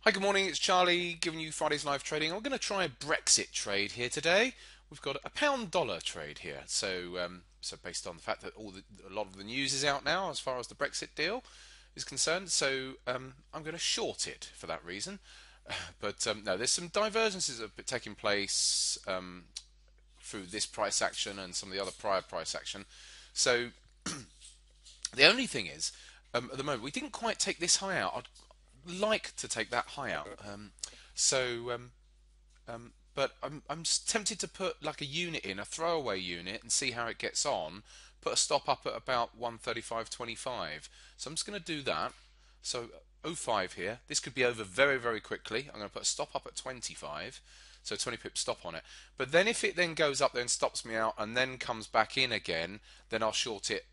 Hi, good morning. It's Charlie giving you Friday's live trading. I'm going to try a Brexit trade here today. We've got a pound dollar trade here. So based on the fact that a lot of the news is out now as far as the Brexit deal is concerned, I'm going to short it for that reason. But no, there's some divergences that have taken place through this price action and some of the other prior price action. So the only thing is, at the moment, we didn't quite take this high out. I'd like to take that high out. So, but I'm tempted to put like a unit in, a throwaway unit, and see how it gets on. Put a stop up at about 135.25. So I'm just going to do that. So 0.5 here. This could be over very, very quickly. I'm going to put a stop up at 25. So 20 pip stop on it. But then if it then goes up there and stops me out and then comes back in again, then I'll short it,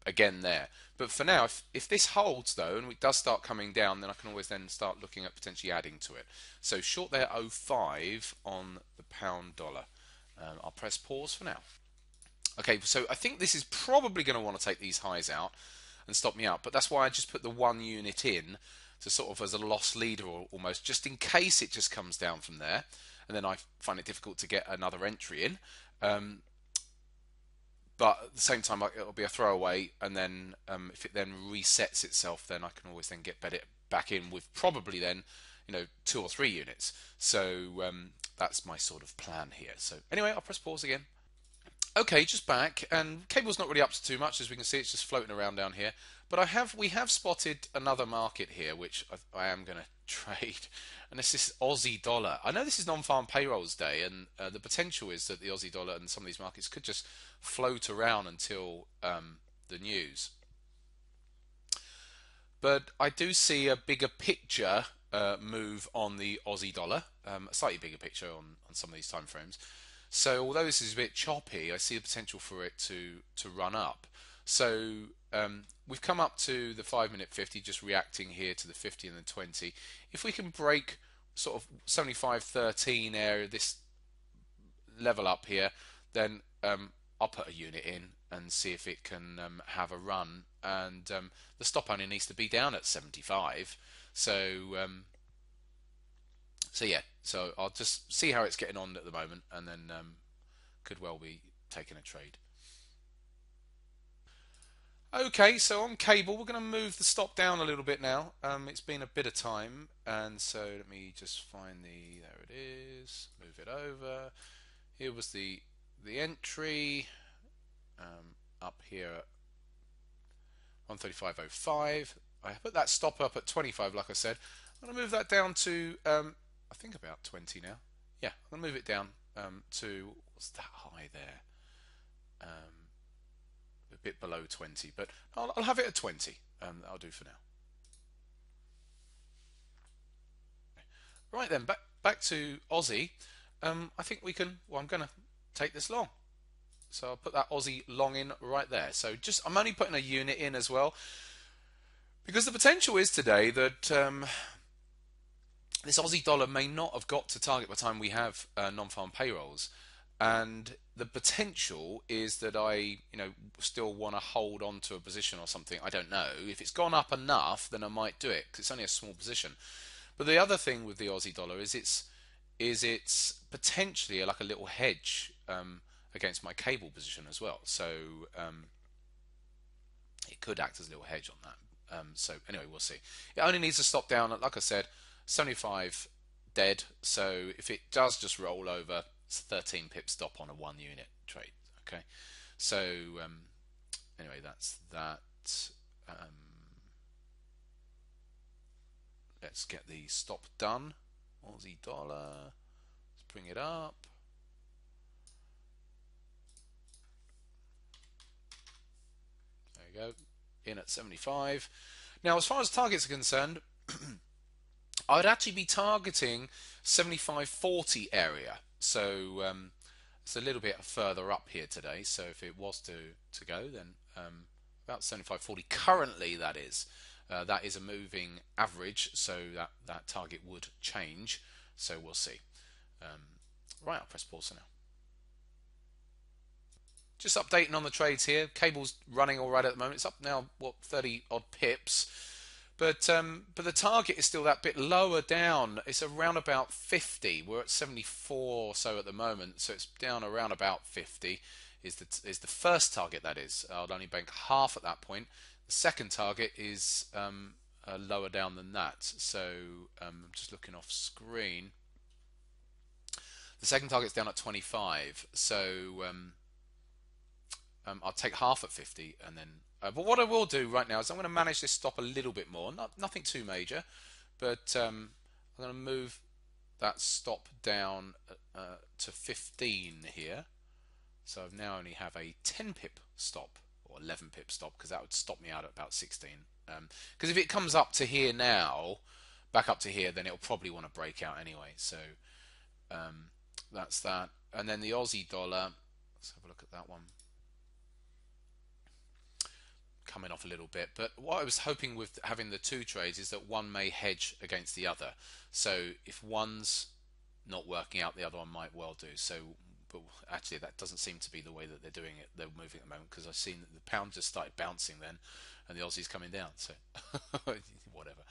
again there. But for now, if this holds though, and it does start coming down, then I can always then start looking at potentially adding to it. So short there 0.5 on the pound dollar. I'll press pause for now. Okay, so I think this is probably going to want to take these highs out and stop me out. But that's why I just put the one unit in to sort of as a loss leader almost, just in case it just comes down from there. And then I find it difficult to get another entry in. But at the same time, it'll be a throwaway, and then if it then resets itself, then I can always then get it back in with probably then, 2 or 3 units. So that's my sort of plan here. So anyway, I'll press pause again. Okay, just back, and cable's not really up to too much, as we can see. It's just floating around down here. But we have spotted another market here, which I am going to trade, and this is Aussie dollar. I know this is non-farm payrolls day, and the potential is that the Aussie dollar and some of these markets could just float around until the news. But I do see a bigger picture move on the Aussie dollar, a slightly bigger picture on some of these time frames. So although this is a bit choppy, I see the potential for it to run up. So we've come up to the 5-minute 50, just reacting here to the 50 and the 20. If we can break sort of 75.13 area, this level up here, then I'll put a unit in and see if it can have a run. And the stop only needs to be down at 75. So yeah, so I'll just see how it's getting on at the moment, and then could well be taking a trade. Okay, so on cable, we're going to move the stop down a little bit now. It's been a bit of time, and so let me just find there it is, move it over. Here was the entry up here at 135.05. I put that stop up at 25, like I said. I'm going to move that down to, I think about 20 now. Yeah, I'm going to move it down to, what's that high there? A bit below 20, but I'll have it at 20. That'll do for now. Right then, back to Aussie. I think we can. Well, I'm going to take this long, so I'll put that Aussie long in right there. So I'm only putting a unit in as well, because the potential is today that this Aussie dollar may not have got to target by the time we have non-farm payrolls, and the potential is that I, still want to hold on to a position or something. I don't know. If it's gone up enough, then I might do it because it's only a small position. But the other thing with the Aussie dollar is it's potentially like a little hedge against my cable position as well. So it could act as a little hedge on that. So anyway, we'll see. It only needs to stop down, like I said, 75 dead. So if it does just roll over, it's a 13 pip stop on a 1 unit trade. Okay. So anyway, that's that. Let's get the stop done. Aussie dollar. Let's bring it up. There you go. In at 75. Now, as far as targets are concerned, I'd actually be targeting 75.40 area. So it's a little bit further up here today. So if it was to go, then about 75.40 currently, that is. That is a moving average, so that target would change. So we'll see. Right, I'll press pause now. Just updating on the trades here. Cable's running all right at the moment. It's up now, what, 30 odd pips. But the target is still that bit lower down. It's around about 50. We're at 74 or so at the moment, so it's down around about 50. Is the first target, that is. I'll only bank half at that point. The second target is lower down than that. So I'm just looking off screen. The second target's down at 25. So I'll take half at 50, and then. But what I will do right now is I'm going to manage this stop a little bit more. Nothing too major, but I'm going to move that stop down to 15 here. So I now only have a 10 pip stop, or 11 pip stop, because that would stop me out at about 16. Because if it comes up to here now, back up to here, then it'll probably want to break out anyway. So that's that. And then the Aussie dollar, let's have a look at that one. Coming off a little bit, but what I was hoping with having the two trades is that one may hedge against the other. So if one's not working out, the other one might well do. So, but actually that doesn't seem to be the way that they're doing it. They're moving at the moment, because I've seen that the pound just started bouncing then, and the Aussie's coming down. So whatever.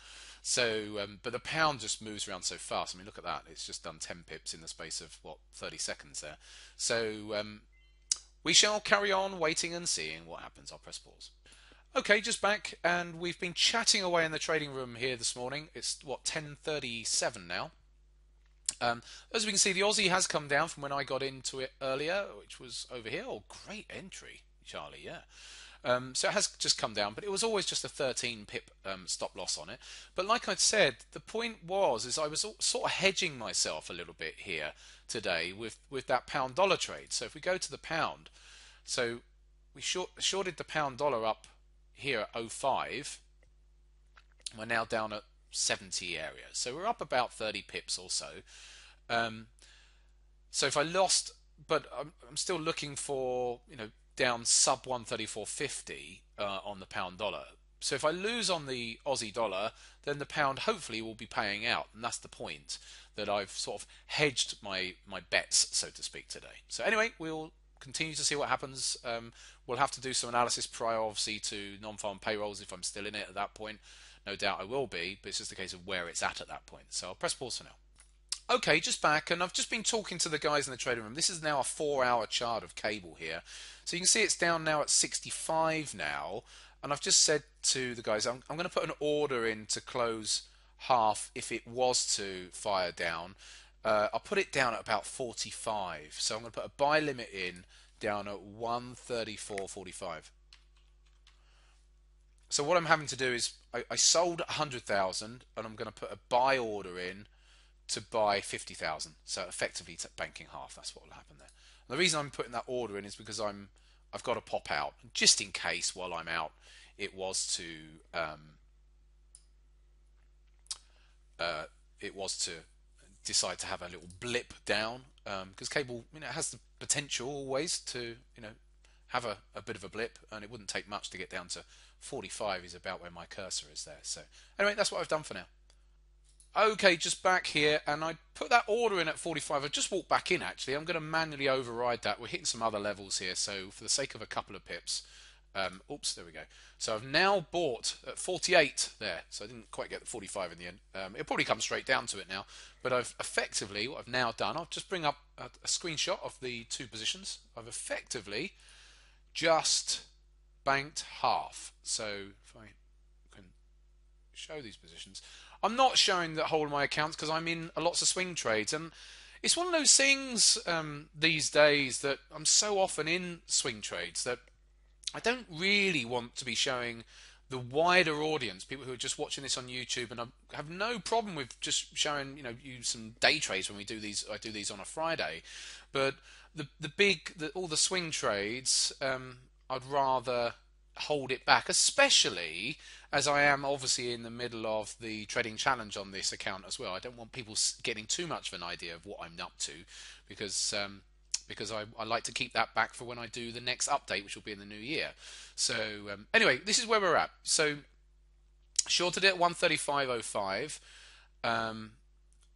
So, but the pound just moves around so fast. I mean, look at that. It's just done 10 pips in the space of what, 30 seconds there. So we shall carry on waiting and seeing what happens. I'll press pause. Okay, just back, and we've been chatting away in the trading room here this morning. It's what, 10:37 now. As we can see, the Aussie has come down from when I got into it earlier, which was over here. Oh, great entry, Charlie. Yeah. So it has just come down, but it was always just a 13 pip stop loss on it. But like I said, the point is I was sort of hedging myself a little bit here today with that pound dollar trade. So if we go to the pound, so we shorted the pound dollar up here at 05. We're now down at 70 area, so we're up about 30 pips or so. So if I lost, but I'm still looking for, down sub 134.50 on the pound dollar. So if I lose on the Aussie dollar, then the pound hopefully will be paying out, and that's the point, that I've sort of hedged my bets, so to speak, today. So anyway, we'll continue to see what happens. We'll have to do some analysis prior, obviously, to non-farm payrolls if I'm still in it at that point. No doubt I will be, but it's just a case of where it's at that point. So I'll press pause for now. Okay, just back, and I've just been talking to the guys in the trading room. This is now a 4-hour chart of cable here. So you can see it's down now at 65 now, and I've just said to the guys, I'm going to put an order in to close half if it was to fire down. I'll put it down at about 45. So I'm going to put a buy limit in down at 134.45. So what I'm having to do is I sold 100,000, and I'm going to put a buy order in to buy 50,000. So effectively banking half. That's what will happen there. And the reason I'm putting that order in is because I've got to pop out just in case while I'm out it was to decide to have a little blip down, because cable, it has the potential always to have a bit of a blip, and it wouldn't take much to get down to 45 is about where my cursor is there. So anyway, that's what I've done for now. Okay, just back here, and I put that order in at 45. I just walked back in, actually. I'm going to manually override that. We're hitting some other levels here, so for the sake of a couple of pips, oops, there we go. So I've now bought at 48 there, so I didn't quite get the 45 in the end. It'll probably come straight down to it now, but I've effectively, what I've now done, I'll just bring up a screenshot of the two positions. I've effectively just banked half. So if I can show these positions, I'm not showing the whole of my accounts because I'm in lots of swing trades, and it's one of those things these days that I'm so often in swing trades that I don't really want to be showing the wider audience, people who are just watching this on YouTube, and I have no problem with just showing you some day trades when we do these. I do these on a Friday, but all the swing trades, I'd rather hold it back, especially as I am obviously in the middle of the trading challenge on this account as well. I don't want people getting too much of an idea of what I'm up to, because I like to keep that back for when I do the next update, which will be in the new year. So anyway, this is where we're at. So shorted it at 135.05.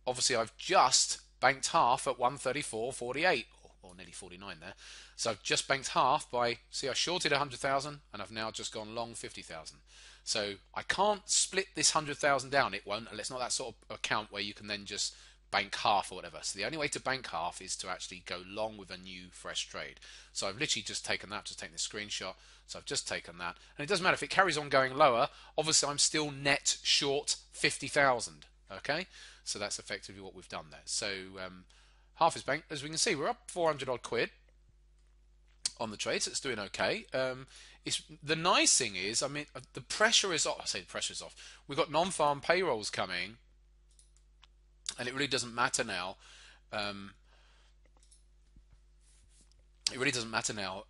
Obviously I've just banked half at 134.48, or nearly 49 there. So I've just banked half by, see, I shorted 100,000 and I've now just gone long 50,000. So I can't split this 100,000 down. It won't. It's not that sort of account where you can then just bank half or whatever. So the only way to bank half is to actually go long with a new fresh trade. So I've literally just taken that, just taken the screenshot. So I've just taken that, and it doesn't matter if it carries on going lower. Obviously, I'm still net short 50,000. Okay, so that's effectively what we've done there. So half is banked. As we can see, we're up 400 odd quid on the trade, so it's doing okay. It's the nice thing is, I mean, the pressure is off. I say the pressure is off. We've got non-farm payrolls coming, and it really doesn't matter now. It really doesn't matter now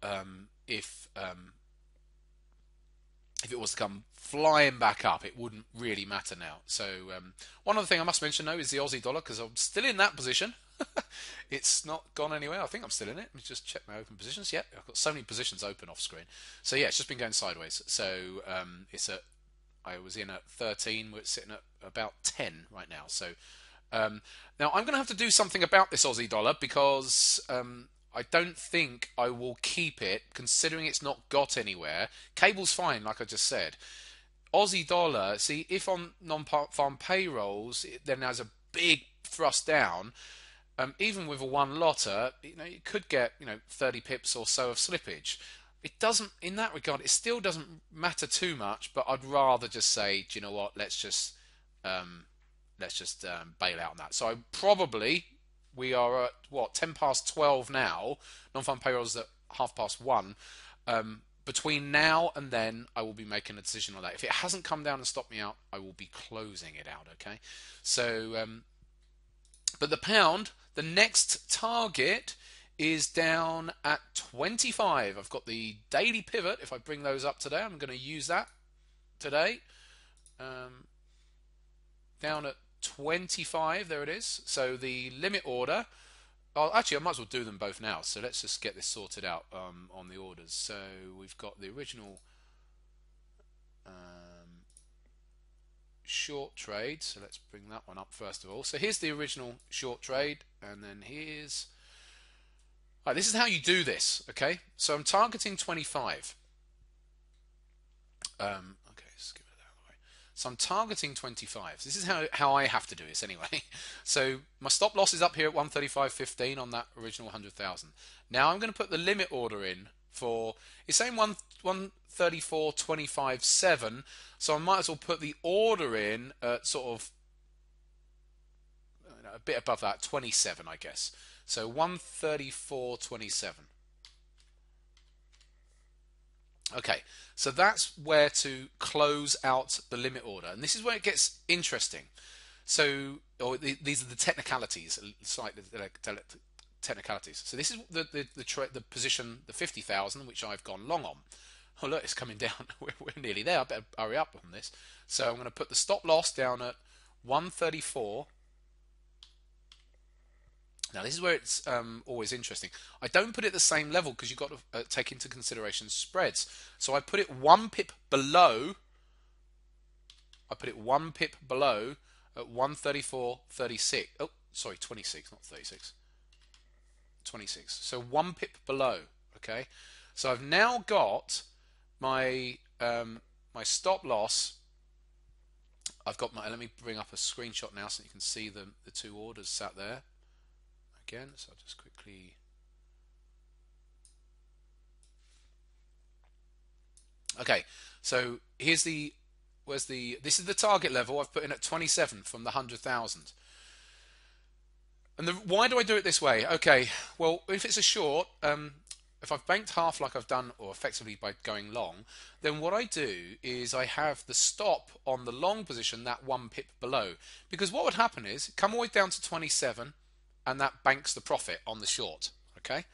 if it was to come flying back up, it wouldn't really matter now. So one other thing I must mention though is the Aussie dollar, because I'm still in that position. It's not gone anywhere. I think I'm still in it. Let me just check my open positions. Yep, I've got so many positions open off screen. So yeah, it's just been going sideways. So I was in at 13. We're sitting at about 10 right now. So now I'm going to have to do something about this Aussie dollar, because I don't think I will keep it, considering it's not got anywhere. Cable's fine, like I just said. Aussie dollar, see, if on non-farm payrolls, then there's a big thrust down. Even with a one-lotter, you could get 30 pips or so of slippage. It doesn't, in that regard, it still doesn't matter too much. But I'd rather just say, do you know what? Let's just bail out on that. So we are at what, 10 past 12 now. Non-farm payrolls at 1:30. Between now and then, I will be making a decision on that. If it hasn't come down and stopped me out, I will be closing it out. Okay. So, but the pound, the next target is down at 25. I've got the daily pivot. If I bring those up today, I'm going to use that today. Down at 25, there it is. So the limit order, actually I might as well do them both now. So let's just get this sorted out on the orders. So we've got the original short trade. So let's bring that one up first of all. So here's the original short trade, and then here's... Right, this is how you do this, okay? So I'm targeting 25. Okay, let's get it out of the way. So I'm targeting 25. This is how I have to do this anyway. So my stop loss is up here at 135.15 on that original 100,000. Now I'm going to put the limit order in for, it's saying 134.25.7, so I might as well put the order in at sort of a bit above that, 27, I guess. So 134.27. Okay, so that's where to close out the limit order, and this is where it gets interesting. So, these are the technicalities, slightly technicalities. So this is the position, the 50,000, which I've gone long on. Oh look, it's coming down. We're nearly there. I better hurry up on this. So I'm going to put the stop loss down at 134. Now this is where it's always interesting. I don't put it at the same level because you've got to take into consideration spreads. So I put it 1 pip below. I put it 1 pip below at 134.36. Oh, sorry, 26, not 36. 26. So 1 pip below. Okay. So I've now got my my stop loss. I've got my. Let me bring up a screenshot now so you can see the two orders sat there. Again, so I'll just quickly. Okay, so here's this is the target level I've put in at 27 from the 100,000. And why do I do it this way? Okay, well, if it's a short, if I've banked half like I've done, or effectively by going long, then what I do is I have the stop on the long position that 1 pip below. Because what would happen is, come all the way down to 27, and that banks the profit on the short. Okay,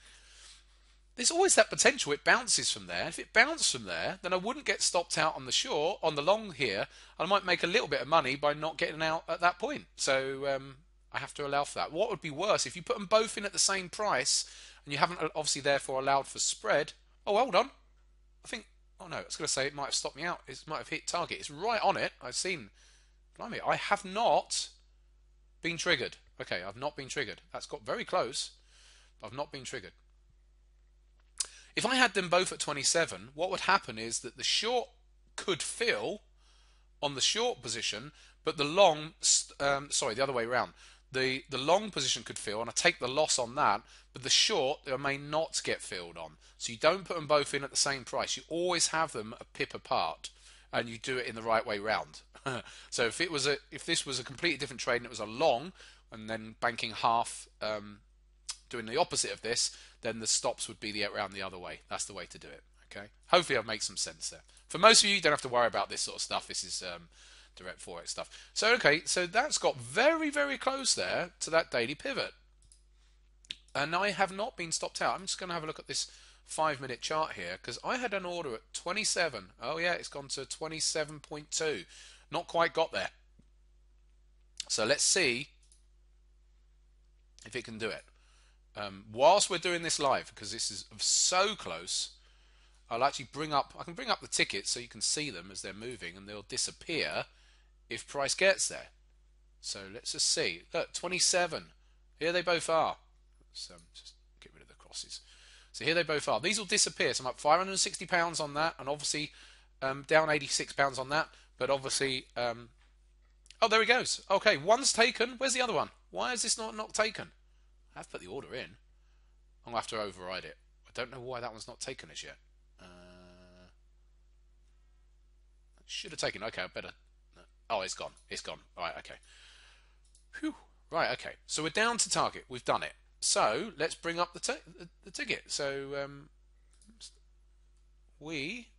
there's always that potential it bounces from there. If it bounced from there, then I wouldn't get stopped out on the short, on the long here. I might make a little bit of money by not getting out at that point. So I have to allow for that. What would be worse if you put them both in at the same price and you haven't obviously therefore allowed for spread? Oh, hold on. I think, oh no, I was going to say it might have stopped me out. It might have hit target. It's right on it. I've seen, blimey, I have not been triggered. Okay, I've not been triggered. That's got very close. I've not been triggered. If I had them both at 27, what would happen is that the short could fill on the short position, but the long, sorry, the other way around. The long position could fill, and I take the loss on that, but the short they may not get filled on. So you don't put them both in at the same price. You always have them a pip apart, and you do it in the right way round. So if this was a completely different trade and it was a long, and then banking half, doing the opposite of this, then the stops would be around the other way. That's the way to do it. Okay. Hopefully, I've made some sense there. For most of you, you don't have to worry about this sort of stuff. This is direct forex stuff. So okay, so that's got very, very close there to that daily pivot, and I have not been stopped out. I'm just going to have a look at this 5-minute chart here because I had an order at 27. Oh yeah, it's gone to 27.2. Not quite got there. So let's see if it can do it. Whilst we're doing this live, because this is so close, I'll actually I can bring up the tickets so you can see them as they're moving, and they'll disappear if price gets there. So let's just see. Look, 27. Here they both are. So just get rid of the crosses. So here they both are. These will disappear. So I'm up £560 on that, and obviously down £86 on that. But obviously, oh, there he goes. Okay, one's taken. Where's the other one? Why is this not taken? I have to put the order in. I'm going to have to override it. I don't know why that one's not taken as yet. Should have taken. Okay, I better. Oh, it's gone. It's gone. All right, okay. Whew. Right, okay. So we're down to target. We've done it. So let's bring up the ticket. So we.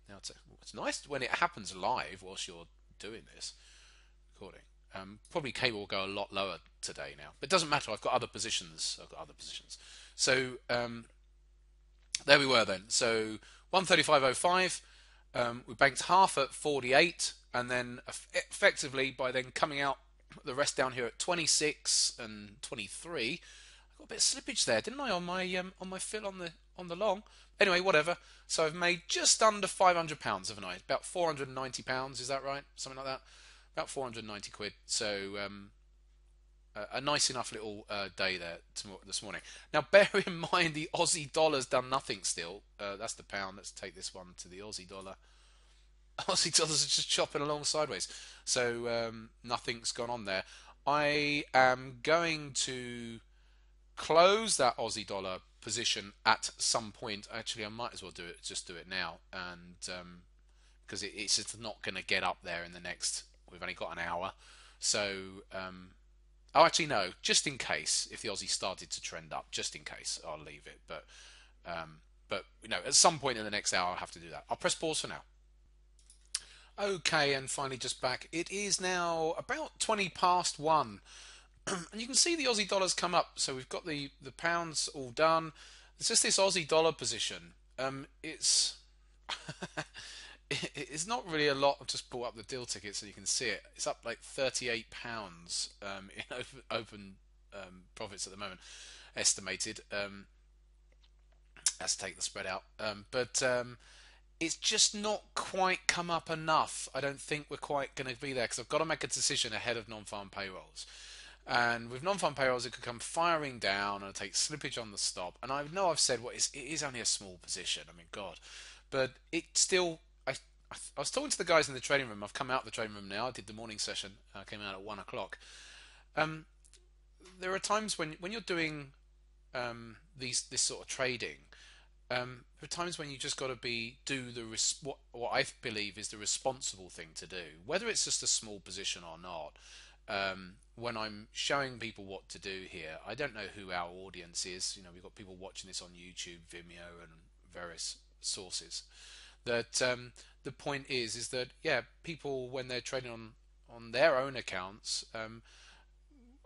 Now it's nice when it happens live whilst you're doing this recording. Probably cable will go a lot lower today now, but it doesn't matter. I've got other positions. So there we were then. So 135.05. We banked half at 48, and then effectively by then coming out the rest down here at 26 and 23. I got a bit of slippage there, didn't I, on my fill on the long? Anyway, whatever. So I've made just under £500, haven't I? About £490. Is that right? Something like that. About 490 quid. So a nice enough little day there this morning. Now bear in mind the Aussie dollar's done nothing still. That's the pound. Let's take this one to the Aussie dollar. Aussie dollars are just chopping along sideways. So nothing's gone on there. I am going to close that Aussie dollar position at some point. Actually, I might as well just do it now, and because it's just not going to get up there in the next. We've only got an hour, so oh, actually no. Just in case, if the Aussie started to trend up, just in case, I'll leave it. But you know, at some point in the next hour, I'll have to do that. I'll press pause for now. Okay, and finally just back. It is now about 20 past 1. And you can see the Aussie dollar's come up. So we've got the pounds all done. It's just this Aussie dollar position. It's it's not really a lot. I've just brought up the deal ticket so you can see it. It's up like £38 in open profits at the moment, estimated. Let's take the spread out. But it's just not quite come up enough. I don't think we're quite going to be there because I've got to make a decision ahead of non-farm payrolls. And with non-farm payrolls, it could come firing down and take slippage on the stop. And I know I've said it is only a small position. I mean, God, but it still. I was talking to the guys in the trading room. I've come out of the trading room now. I did the morning session. I came out at 1 o'clock. There are times when you're doing this sort of trading. There are times when you just got to do what I believe is the responsible thing to do, whether it's just a small position or not. When I'm showing people what to do here, I don't know who our audience is. You know, we've got people watching this on YouTube, Vimeo, and various sources. That the point is that people when they're trading on their own accounts,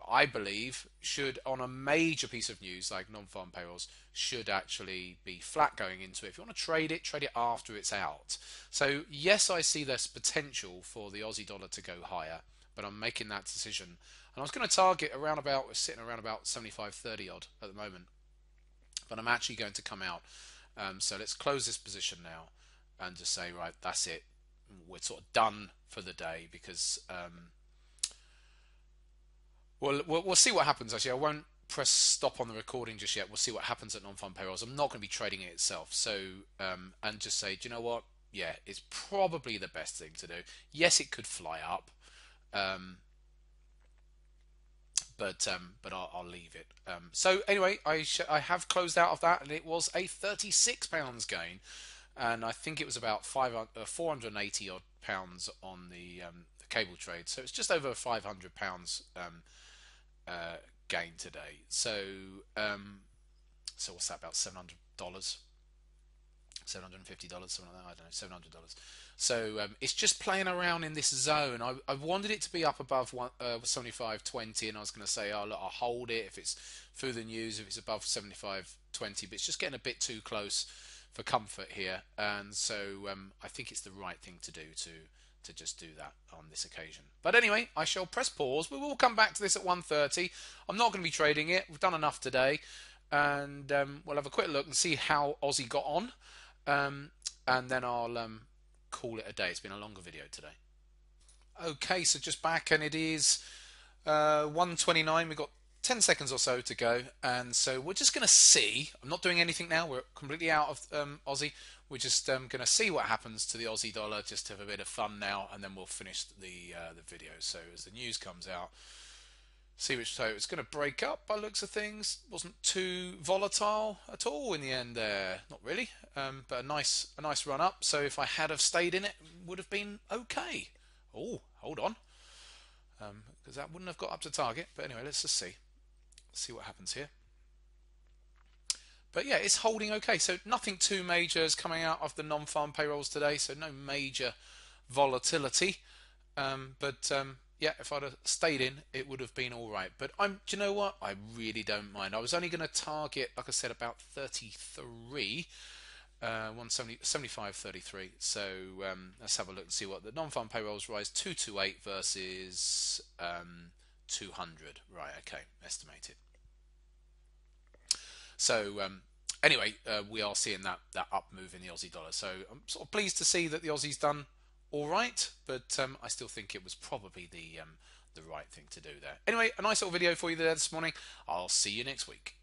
I believe should, on a major piece of news like non-farm payrolls, should actually be flat going into it. If you want to trade it after it's out. So yes, I see there's potential for the Aussie dollar to go higher, but I'm making that decision. And I was going to target we're sitting around about 75.30 odd at the moment, but I'm actually going to come out. So let's close this position now and just say, right, that's it. We're sort of done for the day because we'll see what happens. Actually, I won't press stop on the recording just yet. We'll see what happens at non-farm payrolls. I'm not going to be trading it itself. So, and just say, do you know what? Yeah, it's probably the best thing to do. Yes, it could fly up, um, but I'll leave it. So anyway, I have closed out of that, and it was a £36 gain, and I think it was about 480 odd pounds on the cable trade. So it's just over £500 gain today. So what's that, about $700? $750, something like that. I don't know, $700. So it's just playing around in this zone. I wanted it to be up above 75.20, and I was going to say, oh look, I'll hold it if it's through the news, if it's above 75.20, but it's just getting a bit too close for comfort here, and so I think it's the right thing to do to just do that on this occasion. But anyway, I shall press pause. We will come back to this at 1:30. I'm not going to be trading it. We've done enough today, and we'll have a quick look and see how Aussie got on. And then I'll call it a day. It's been a longer video today. Okay, so just back, and it is 1:29. We've got 10 seconds or so to go, and so we're just going to see. I'm not doing anything now. We're completely out of Aussie. We're just going to see what happens to the Aussie dollar, just to have a bit of fun now, and then we'll finish the video. So as the news comes out, see which, so it's going to break up by looks of things. Wasn't too volatile at all in the end there, not really, but a nice run up. So if I had have stayed in it, would have been okay. Oh, hold on, because that wouldn't have got up to target. But anyway, let's just see what happens here. But yeah, it's holding okay. So nothing too major is coming out of the non-farm payrolls today. So no major volatility. Yeah, if I'd have stayed in, it would have been all right. But do you know what? I really don't mind. I was only going to target, like I said, about 33, 75.33. So let's have a look and see what the non-farm payrolls rise. 228 versus 200. Right, okay, estimated. So anyway, we are seeing that up move in the Aussie dollar. So I'm sort of pleased to see that the Aussie's done all right, but I still think it was probably the right thing to do there. Anyway, a nice little video for you there this morning. I'll see you next week.